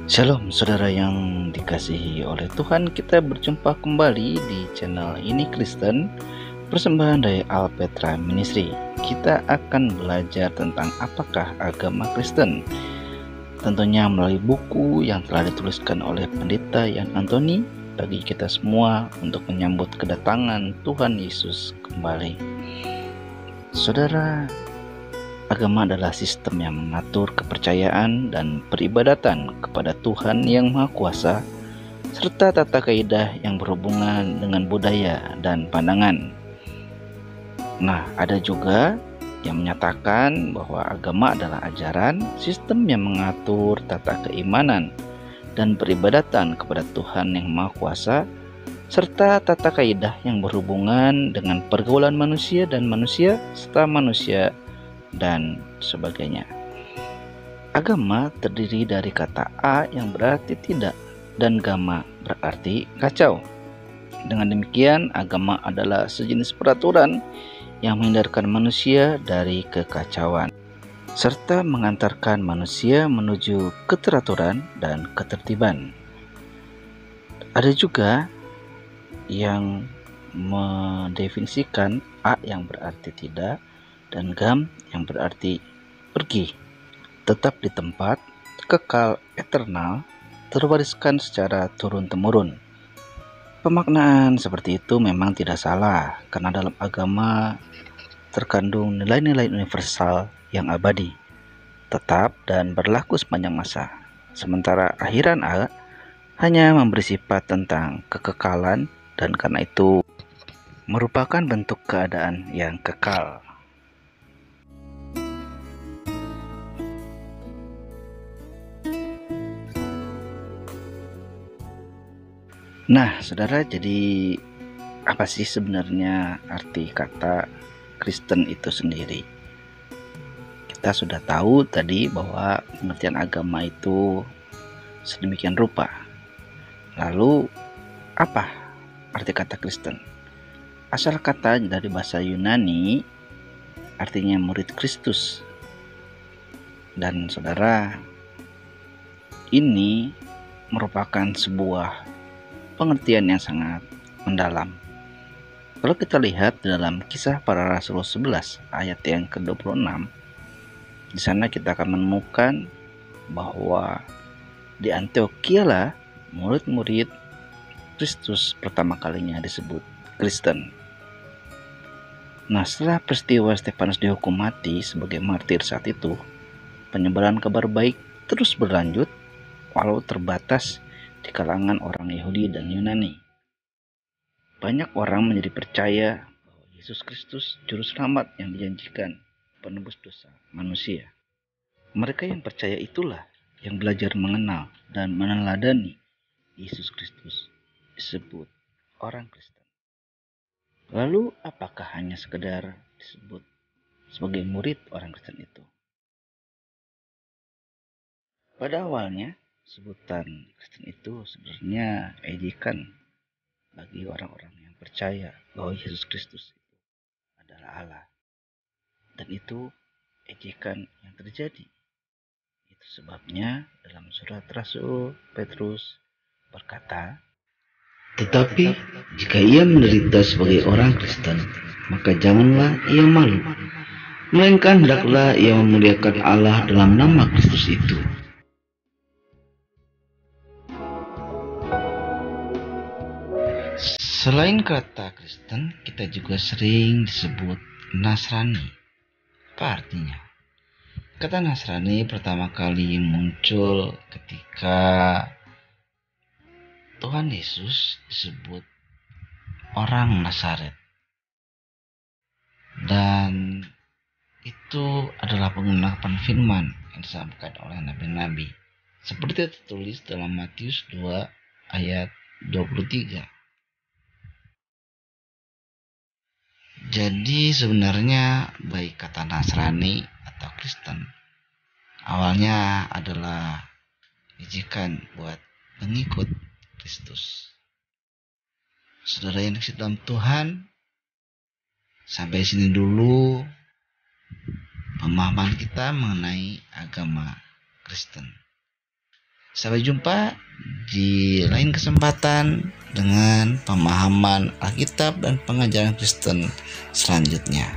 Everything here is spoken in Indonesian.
Shalom saudara yang dikasihi oleh Tuhan, kita berjumpa kembali di channel Ini Kristen, persembahan dari Alpetra Ministry. Kita akan belajar tentang apakah agama Kristen, tentunya melalui buku yang telah dituliskan oleh Pendeta Yan Antoni bagi kita semua untuk menyambut kedatangan Tuhan Yesus kembali. Saudara, agama adalah sistem yang mengatur kepercayaan dan peribadatan kepada Tuhan yang Maha Kuasa, serta tata kaidah yang berhubungan dengan budaya dan pandangan. Nah, ada juga yang menyatakan bahwa agama adalah ajaran, sistem yang mengatur tata keimanan dan peribadatan kepada Tuhan yang Maha Kuasa, serta tata kaidah yang berhubungan dengan pergaulan manusia dan manusia, serta manusia dan sebagainya. Agama terdiri dari kata A yang berarti tidak dan gamma berarti kacau. Dengan demikian, agama adalah sejenis peraturan yang menghindarkan manusia dari kekacauan serta mengantarkan manusia menuju keteraturan dan ketertiban. Ada juga yang mendefinisikan A yang berarti tidak dan gam yang berarti pergi, tetap di tempat, kekal, eternal, terwariskan secara turun-temurun. Pemaknaan seperti itu memang tidak salah, karena dalam agama terkandung nilai-nilai universal yang abadi, tetap dan berlaku sepanjang masa. Sementara akhiran A hanya memberi sifat tentang kekekalan dan karena itu merupakan bentuk keadaan yang kekal. Nah, saudara, jadi apa sih sebenarnya arti kata Kristen itu sendiri? Kita sudah tahu tadi bahwa pengertian agama itu sedemikian rupa. Lalu, apa arti kata Kristen? Asal kata dari bahasa Yunani artinya murid Kristus. Dan saudara, ini merupakan sebuah pengertian yang sangat mendalam. Kalau kita lihat dalam Kisah Para Rasul 11 ayat yang ke-26, di sana kita akan menemukan bahwa di Antiokhia lah murid-murid Kristus pertama kalinya disebut Kristen. Nah, setelah peristiwa Stefanus dihukum mati sebagai martir saat itu, penyebaran kabar baik terus berlanjut walau terbatas di kalangan orang Yahudi dan Yunani. Banyak orang menjadi percaya bahwa Yesus Kristus juru selamat yang dijanjikan, penebus dosa manusia. Mereka yang percaya itulah yang belajar mengenal dan meneladani Yesus Kristus, disebut orang Kristen. Lalu apakah hanya sekedar disebut sebagai murid orang Kristen itu? Pada awalnya, sebutan Kristen itu sebenarnya ejekan bagi orang-orang yang percaya bahwa Yesus Kristus itu adalah Allah. Dan itu ejekan yang terjadi. Itu sebabnya dalam surat Rasul Petrus berkata, "Tetapi jika ia menderita sebagai orang Kristen, maka janganlah ia malu, melainkan hendaklah ia memuliakan Allah dalam nama Kristus itu." Selain kata Kristen, kita juga sering disebut Nasrani. Apa artinya? Kata Nasrani pertama kali muncul ketika Tuhan Yesus disebut orang Nazaret. Dan itu adalah pengungkapan firman yang disampaikan oleh nabi-nabi. Seperti tertulis dalam Matius 2 ayat 23. Jadi sebenarnya baik kata Nasrani atau Kristen awalnya adalah ejekan buat pengikut Kristus. Saudara yang dikasihi dalam Tuhan, sampai sini dulu pemahaman kita mengenai agama Kristen. Sampai jumpa di lain kesempatan dengan pemahaman Alkitab dan pengajaran Kristen selanjutnya.